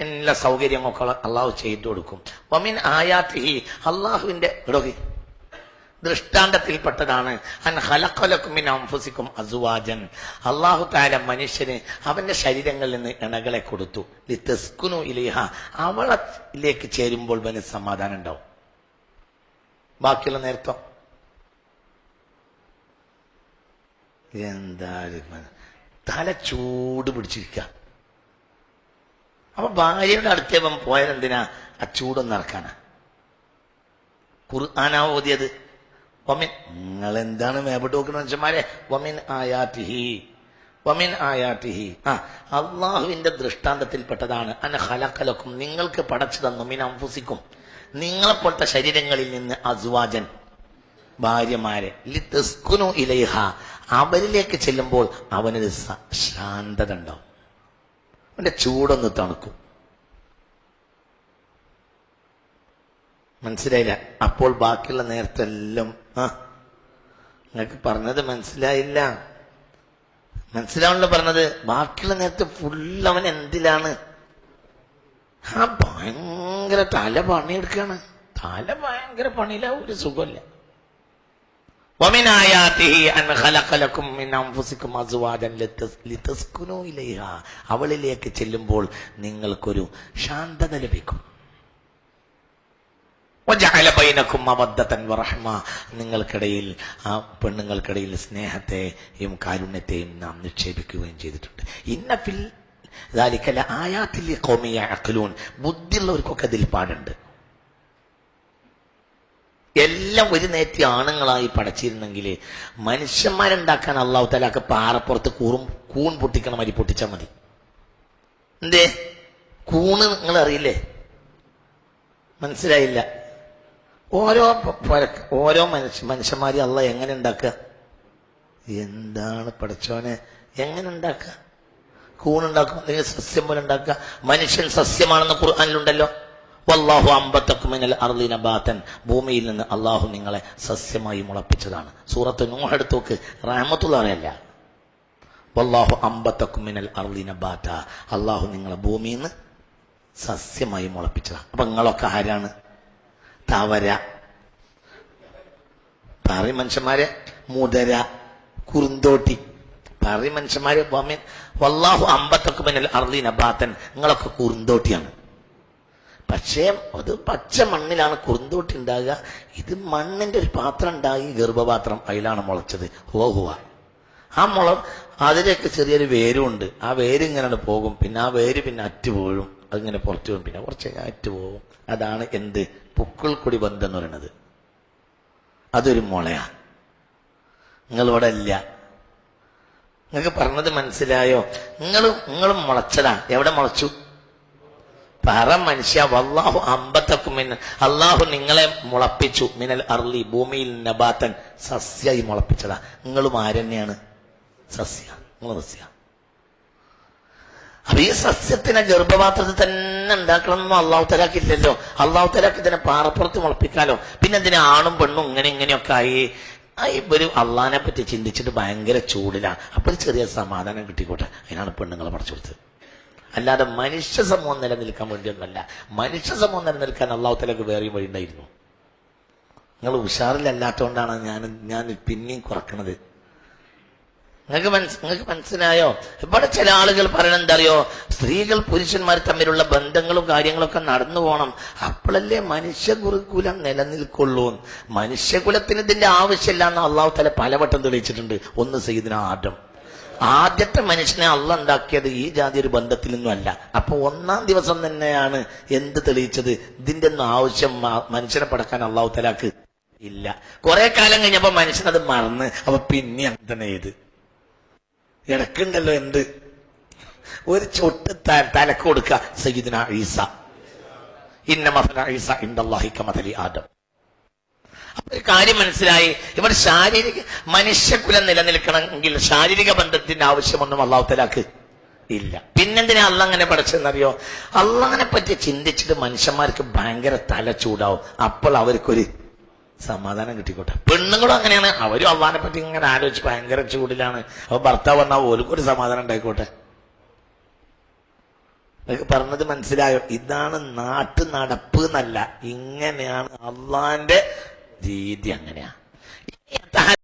എല്ലാ സൗകര്യങ്ങളൊക്കെ അള്ളാഹു ചെയ്തു കൊടുക്കും. വമിൻ ആയാത്തിഹി, അള്ളാഹുവിന്റെ ദൃഷ്ടാന്തത്തിൽപ്പെട്ടതാണ് അൻ ഖലഖലകും മിൻ അൻഫുസികും അസ്വാജൻ, അല്ലാഹു തആല മനുഷ്യന് അവന്റെ ശരീരങ്ങളിൽ നിന്ന് ഇണകളെ കൊടുത്തു. ലിതസ്കുനു ഇലൈഹ, അവളിലേക്ക് ചേരുമ്പോൾ അവന് സമാധാനം ഉണ്ടാവും. ബാക്കിയുള്ള നേരത്തോ എന്താ തല ചൂട് പിടിച്ചിരിക്കുക. അപ്പൊ ഭാര്യയുടെ അടുത്തേവൻ പോയതെന്തിനാ? ആ ചൂടൊന്നും ഇറക്കാനാ. ഖുർആനാ ഓതിയത്. നിങ്ങൾ എന്താണ് മേപ്പോട്ട് നോക്കുന്ന മനുഷ്യന്മാരെ? വമിൻ ആയാത്തിഹി, അള്ളാഹുവിന്റെ ദൃഷ്ടാന്തത്തിൽപ്പെട്ടതാണ് അന ഖലഖലകും, നിങ്ങൾക്ക് പടച്ചു തന്നു, മിൻ അൻഫുസികും, നിങ്ങളെപ്പോലത്തെ ശരീരങ്ങളിൽ നിന്ന് അസ്വാജൻ, ഭാര്യമാരെ, ലിതസ്കുനു ഇലൈഹ, അവരിലേക്ക് ചെല്ലുമ്പോൾ അവനൊരു ശാന്തത ഉണ്ടാവും, അവന്റെ ചൂടൊന്ന് തണുക്കും. മനസ്സിലായില്ല? അപ്പോൾ ബാക്കിയുള്ള നേരത്തെ എല്ലാം നിങ്ങൾക്ക് പറഞ്ഞത് മനസ്സിലായില്ല. മനസ്സിലാവണല്ലോ പറഞ്ഞത്. ബാക്കിയുള്ള നേരത്തെ ഫുൾ അവൻ എന്തിലാണ്? ഭയങ്കര തല പണിയെടുക്കാണ്. തല ഭയങ്കര പണിയില്ല, ഒരു സുഖമില്ല. ومن آياته أن خلق لكم من أنفسكم أزواجا لتسكنوا إليها, അവളിലേക്ക് ചെല്ലുമ്പോൾ നിങ്ങൾക്കൊരു ശാന്തത ലഭിക്കും. وجعل بينكم مودة ورحمة, നിങ്ങൾക്കിടയിൽ ആ പെണ്ണുങ്ങൾക്കിടയിൽ സ്നേഹത്തെയും കാരുണ്യത്തെയും നാം നിക്ഷേപിക്കുകയും ചെയ്തിട്ടുണ്ട്. ഇന്ന ഫിൽ ذلك لآيات لقوم يعقلون, ബുദ്ധിയുള്ളവർക്കൊക്കെ അതിൽ പാടുണ്ട്. എല്ലാം ഒരു നേരത്തെ ആണുങ്ങളായി പടച്ചിരുന്നെങ്കിൽ മനുഷ്യന്മാരുണ്ടാക്കാൻ അള്ളാഹു തആലക്ക് പാറപ്പുറത്ത് കൂൺ പൊട്ടിക്കണ മാതിരി പൊട്ടിച്ചാൽ മതി. എന്തേ കൂണ് നിങ്ങൾ അറിയില്ലേ? മനസ്സിലായില്ല? ഓരോ മനുഷ്യന്മാരെ അള്ളാഹ് എങ്ങനെ ഉണ്ടാക്കുക? എന്താണ് പടച്ചോനെ എങ്ങനെ ഉണ്ടാക്കുക? കൂണുണ്ടാക്കും, അല്ലെങ്കിൽ സസ്യം പോലെ ഉണ്ടാക്കുക. മനുഷ്യൻ സസ്യമാണെന്ന് ഖുർആനിലുണ്ടല്ലോ. വല്ലാഹു അംബതകും മിനൽ അർളി നബാതൻ, ഭൂമിയിൽ നിന്ന് അള്ളാഹു നിങ്ങളെ സസ്യമായി മുളപ്പിച്ചതാണ്. സൂറത്ത് നൂഹ് എടുത്ത് നോക്ക്, റഹ്മത്തുള്ളാഹി അല്ല, വല്ലാഹു അംബതകും മിനൽ അർളി നബാത, അള്ളാഹു നിങ്ങളെ ഭൂമിയിൽ നിന്ന് സസ്യമായി മുളപ്പിച്ചതാണ്. അപ്പൊ നിങ്ങളൊക്കെ ആരാണ്? തവര, പറയും മനുഷ്യന്മാരെ, മുതര, കുറുന്തോട്ടി, പറയും മനുഷ്യന്മാരെ. വല്ലാഹു അംബതകും മിനൽ അർളി നബാതൻ, നിങ്ങളൊക്കെ കുറുന്തോട്ടിയാണ്. പക്ഷേ അത് പച്ച മണ്ണിലാണ് കുറുന്തോട്ടി ഉണ്ടാകുക. ഇത് മണ്ണിന്റെ ഒരു പാത്രം ഉണ്ടായി, ഗർഭപാത്രം, അതിലാണ് മുളച്ചത്. ആ അതിലേക്ക് ചെറിയൊരു വേരുണ്ട്. ആ വേര് ഇങ്ങനെ പോകും, പിന്നെ ആ വേര് പിന്നെ അറ്റ് വീഴും, അതിങ്ങനെ പുറത്തു പോകും, പിന്നെ കുറച്ച് കഴിഞ്ഞാൽ അറ്റ് പോകും. അതാണ് എന്ത്? പുക്കിൾക്കൊടി ബന്ധം എന്ന് പറയുന്നത്. അതൊരു മുളയാ. നിങ്ങളിവിടെ ഇല്ല. നിങ്ങൾക്ക് പറഞ്ഞത് മനസ്സിലായോ? നിങ്ങളും മുളച്ചതാ. എവിടെ മുളച്ചു? പറ മനുഷ്യ. വല്ലാഹു അംബതകും മിൻ, അള്ളാഹു നിങ്ങളെ മുളപ്പിച്ചു, മിനൽ അർളി, ഭൂമിയിൽ, നബാത്തൻ, സസ്യായി മുളപ്പിച്ചതാ. നിങ്ങളും ആരെന്നെയാണ്? സസ്യ. നിങ്ങൾ സസ്യ. അപ്പൊ ഈ സസ്യത്തിനെ ഗർഭപാത്രത്തിൽ തന്നെ ഉണ്ടാക്കണമെന്നൊന്നും അള്ളാഹു തആലക്ക് ഇല്ലല്ലോ. അള്ളാഹു തആലക്ക് ഇതിനെ പാറപ്പുറത്ത് മുളപ്പിക്കാലോ. പിന്നെ എന്തിനാ ആണും പെണ്ണും ഇങ്ങനെയൊക്കെ ആയി? ഇവര് അള്ളാഹിനെ പറ്റി ചിന്തിച്ചിട്ട് ഭയങ്കര ചൂടിലാണ്. അപ്പൊ ഒരു ചെറിയ സമാധാനം കിട്ടിക്കോട്ടെ, അതിനാണ് പെണ്ണുങ്ങളെ പറിച്ചു കൊടുത്തത്. അല്ലാതെ മനുഷ്യ സമൂഹം നിലനിൽക്കാൻ വേണ്ടിയൊന്നുമല്ല. മനുഷ്യ സമൂഹം നിലനിൽക്കാൻ അള്ളാഹു തആലക്ക് വേറെയും വഴി ഉണ്ടായിരുന്നു. നിങ്ങൾ ഉഷാറിലല്ലാത്തതുകൊണ്ടാണ് ഞാൻ പിന്നെയും കുറക്കണത്. നിങ്ങൾക്ക് മനസ്സിലായോ? ഇവിടെ ചില ആളുകൾ പറയണത് എന്താ അറിയോ? സ്ത്രീകൾ പുരുഷന്മാർ തമ്മിലുള്ള ബന്ധങ്ങളും കാര്യങ്ങളൊക്കെ നടന്നു പോകണം, അപ്പോഴല്ലേ മനുഷ്യകുലം നിലനിൽക്കുള്ളൂ. മനുഷ്യകുലത്തിന് ഇതിന്റെ ആവശ്യമില്ല എന്ന് അള്ളാഹു തആല പലവട്ടം തെളിയിച്ചിട്ടുണ്ട്. ഒന്ന് സയ്യിദുനാ ആദം, ആദ്യത്തെ മനുഷ്യനെ അള്ളാഹ് ഉണ്ടാക്കിയത് ഈ ജാതി ഒരു ബന്ധത്തിൽ നിന്നും അല്ല. അപ്പൊ ഒന്നാം ദിവസം തന്നെയാണ് എന്ത് തെളിയിച്ചത്? ഇതിന്റെ ഒന്നും ആവശ്യം മനുഷ്യനെ പടക്കാൻ അള്ളാഹു തആലക്ക് ഇല്ല. കുറെ കാലം കഴിഞ്ഞപ്പോ മനുഷ്യനത് മറന്ന്, അപ്പൊ പിന്നെ അങ്ങനെ തന്നെ ചെയ്ത് ഇടക്കുണ്ടല്ലോ എന്ത് ഒരു ചൊട്ട് തലക്ക് കൊടുക്കുക. സയ്യിദുനാ ഈസ, ഇന്ന മസല ഈസ ഇൻദല്ലാഹി കമസലി ആദം. അപ്പൊ കാര്യം മനസ്സിലായി. ഇവിടെ മനുഷ്യകുലം നിലനിൽക്കണമെങ്കിൽ ശാരീരിക ബന്ധത്തിന്റെ ആവശ്യമൊന്നും അള്ളാഹു തആലക്ക് ഇല്ല. പിന്നെന്തിനാ അള്ളാഹ് അങ്ങനെ പഠിച്ചെന്നറിയോ? അള്ളാഹിനെ പറ്റി ചിന്തിച്ചിട്ട് മനുഷ്യന്മാർക്ക് ഭയങ്കര തല ചൂടാവും. അപ്പോൾ അവർക്കൊരു സമാധാനം കിട്ടിക്കോട്ടെ. പെണ്ണുങ്ങളും അങ്ങനെയാണ്, അവരും അള്ളാഹിനെ പറ്റി ഇങ്ങനെ ആലോചിച്ച് ഭയങ്കര ചൂടിലാണ്. അപ്പൊ ഭർത്താവ് വന്നാൽ ഓർക്കൊരു സമാധാനം ഉണ്ടായിക്കോട്ടെ. പറഞ്ഞത് മനസ്സിലായോ? ഇതാണ് നാട്ടു നടപ്പ് എന്നല്ല, ഇങ്ങനെയാണ് അള്ളാന്റെ രീതി, അങ്ങനെയാ.